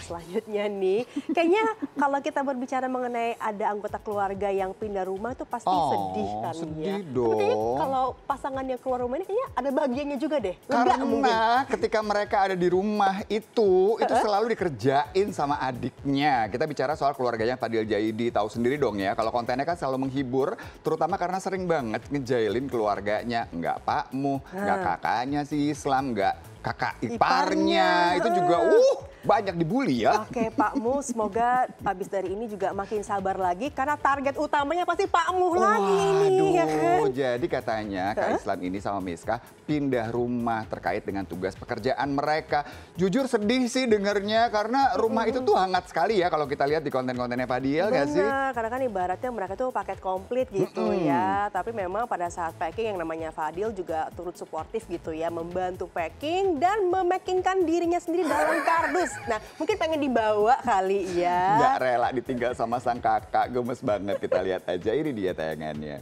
selanjutnya nih, kayaknya kalau kita berbicara mengenai ada anggota keluarga yang pindah rumah itu pasti sedih kan ya. Sedih dong. Tapi kayaknya kalau pasangan yang keluar rumah ini kayaknya ada bahagianya juga deh. Karena ketika mereka ada di rumah itu selalu dikerjain sama adiknya. Kita bicara soal keluarganya Fadil Jaidi, tahu sendiri dong ya. Kalau kontennya kan selalu menghibur, terutama karena sering banget ngejailin keluarganya. Nggak pakmu, nggak kakaknya si Islam, nggak kakak iparnya. Itu juga banyak dibully ya. Oke Pak Mu, semoga habis dari ini juga makin sabar lagi karena target utamanya pasti Pak Mu lagi ini ya kan. Jadi katanya Kak Islam ini sama Miska pindah rumah terkait dengan tugas pekerjaan mereka. Jujur sedih sih dengernya karena rumah itu tuh hangat sekali ya kalau kita lihat di konten-kontennya Fadil gak sih? Benar, karena kan ibaratnya mereka tuh paket komplit gitu ya. Tapi memang pada saat packing yang namanya Fadil juga turut suportif gitu ya. Membantu packing dan memackingkan dirinya sendiri dalam kardus. Nah mungkin pengen dibawa kali ya. Nggak rela ditinggal sama sang kakak, gemes banget. Kita lihat aja, ini dia tayangannya.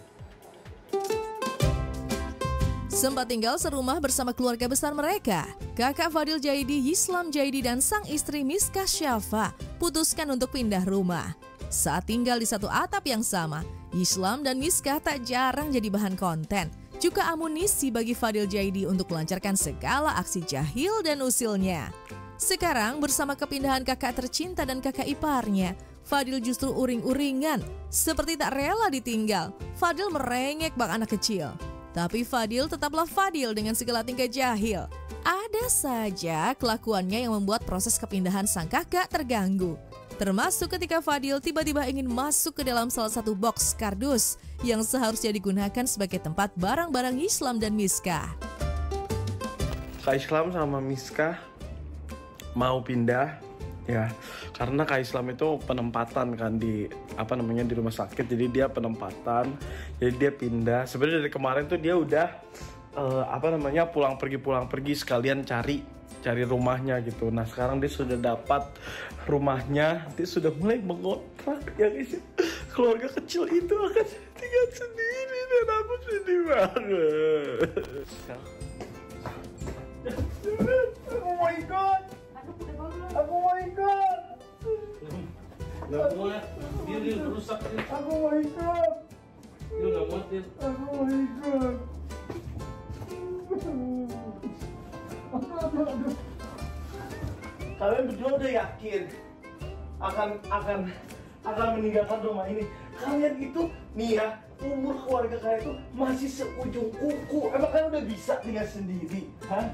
Sempat tinggal serumah bersama keluarga besar mereka. Kakak Fadil Jaidi, Islam Jaidi dan sang istri Miska Syafa putuskan untuk pindah rumah. Saat tinggal di satu atap yang sama, Islam dan Miska tak jarang jadi bahan konten. Juga amunisi bagi Fadil Jaidi untuk melancarkan segala aksi jahil dan usilnya. Sekarang bersama kepindahan kakak tercinta dan kakak iparnya, Fadil justru uring-uringan. Seperti tak rela ditinggal, Fadil merengek bak anak kecil. Tapi Fadil tetaplah Fadil dengan segala tingkah jahil. Ada saja kelakuannya yang membuat proses kepindahan sang kakak terganggu. Termasuk ketika Fadil tiba-tiba ingin masuk ke dalam salah satu box kardus yang seharusnya digunakan sebagai tempat barang-barang Islam dan Miska. Kak Islam sama Miska mau pindah ya, karena Kak Islam itu penempatan kan di di rumah sakit, jadi dia penempatan, jadi dia pindah. Sebenarnya dari kemarin tuh dia udah pulang pergi sekalian cari rumahnya gitu. Nah sekarang dia sudah dapat rumahnya, dia sudah mulai mengontrak ya guys. Keluarga kecil itu akan tinggal sendiri dan aku sedih banget. Oh my god. Oh my god. Gak muat, dia rusak. Oh my god. Dia gak muat dia. Oh my god. Kalian berdua udah yakin akan meninggalkan rumah ini? Kalian itu nih ya, umur keluarga kalian itu masih seujung kuku. Emang kalian udah bisa tinggal sendiri? Hah?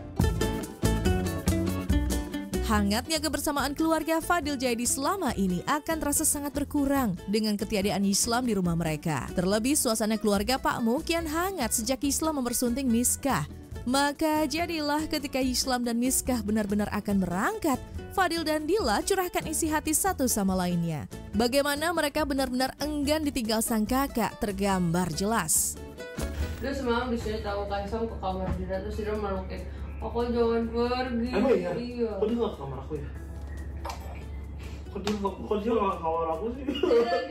Hangatnya kebersamaan keluarga Fadil Jaidi selama ini akan terasa sangat berkurang dengan ketiadaan Islam di rumah mereka. Terlebih suasana keluarga Pak Mu kian hangat sejak Islam mempersunting Miskah. Maka jadilah ketika Islam dan Miskah benar-benar akan berangkat, Fadil dan Dila curahkan isi hati satu sama lainnya. Bagaimana mereka benar-benar enggan ditinggal sang kakak tergambar jelas. Dia semalam disini tahu Kaisang ke kamar Dila terus dia melukin. Aku jangan pergi. Emang iya? Iya. Kok dia gak ke kamar aku ya? Kok dia gak ke kamar aku sih?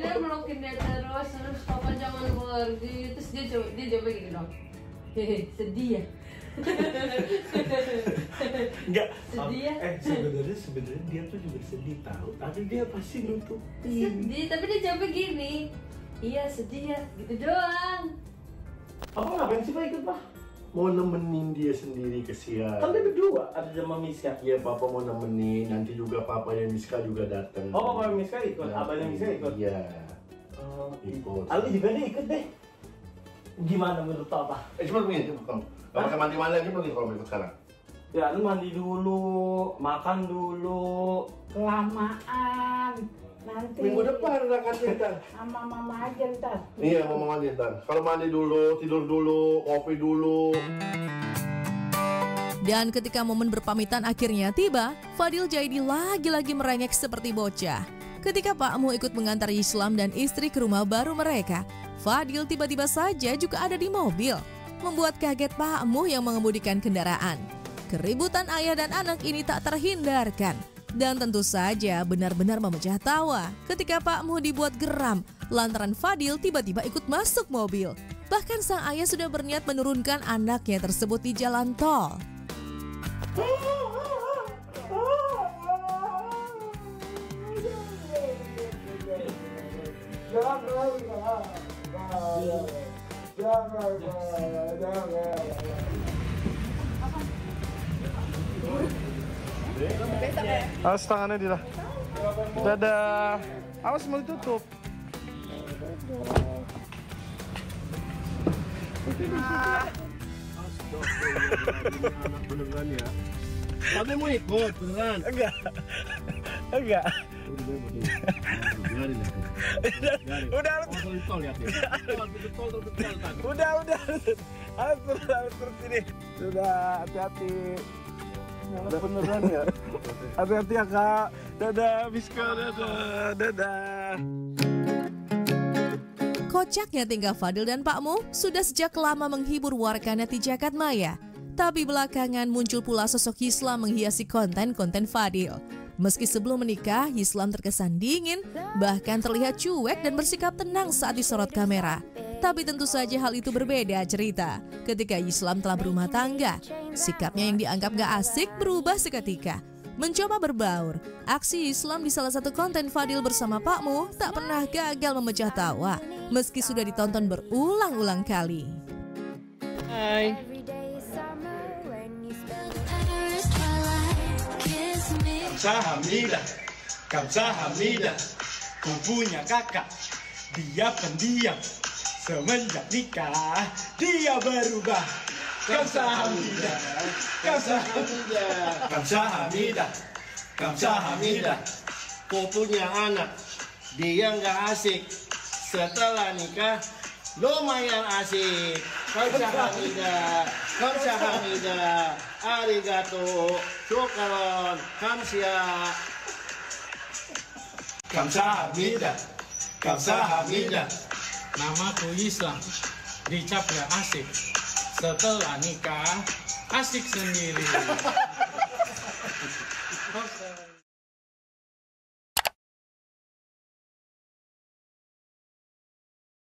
Dia melukin dia terus papa jangan pergi. Terus dia jawab gini dong. Hehe, sedih ya? Enggak. Sedih ya? Sebenarnya dia tuh juga sedih tahu. Tapi dia pasti nutupin. Sedih, tapi dia jawabnya gini. Iya sedih ya, gitu doang. Apa ngapain sih Pak ikut Pak? Mau nemenin dia sendiri kesian. Kan dia berdua ada sama Miska. Iya papa mau nemenin, nanti juga papanya Miska juga datang. Oh papa Miska ikut, abangnya Miska ikut? Iya. Ikut. Ali juga deh ikut deh. Gimana menurut papa? Coba begini, coba kamu. Gak pakai mandi-mandi lagi pergi kalau mau ikut sekarang. Ya lu mandi dulu, makan dulu. Kelamaan. Nanti Minggu depan berangkatnya ntar. sama mama aja ntar. Iya mau mandi ntar. Kalau mandi dulu, tidur dulu, kopi dulu. Dan ketika momen berpamitan akhirnya tiba, Fadil Jaidi lagi-lagi merengek seperti bocah. Ketika Pak Mu ikut mengantar Islam dan istri ke rumah baru mereka, Fadil tiba-tiba saja juga ada di mobil, membuat kaget Pak Mu yang mengemudikan kendaraan. Keributan ayah dan anak ini tak terhindarkan. Dan tentu saja benar-benar memecah tawa ketika Pak Mu dibuat geram lantaran Fadil tiba-tiba ikut masuk mobil. Bahkan sang ayah sudah berniat menurunkan anaknya tersebut di jalan tol. Awas tangannya Dila. Dadah. Awas mau ditutup. Beneran ya? Tapi mau ikut beneran? Enggak. Enggak. Udah. Udah. Atur sini. Sudah, hati-hati. Beneran ya? Hati-hati ya Kak. Dadah, Miska, dadah. Kocaknya tingkah Fadil dan Pak Mu sudah sejak lama menghibur warganet di Jagadmaya. Tapi belakangan muncul pula sosok Yislam menghiasi konten-konten Fadil. Meski sebelum menikah, Yislam terkesan dingin, bahkan terlihat cuek dan bersikap tenang saat disorot kamera. Tapi tentu saja hal itu berbeda cerita ketika Yislam telah berumah tangga. Sikapnya yang dianggap gak asik berubah seketika. Mencoba berbaur, aksi Yislam di salah satu konten Fadil bersama Pak Mu tak pernah gagal memecah tawa, meski sudah ditonton berulang-ulang kali. Hai. Kamsahamnida, ku punya kakak, dia pendiam. Semenjak nikah, dia berubah. Kamsahamnida, ku punya anak, dia nggak asik. Setelah nikah, lumayan asik. Kamsahamnida, arigato, syukron, kamsia. Kamsahamnida, namaku Islam, dicap gak asik. Setelah nikah, asik sendiri.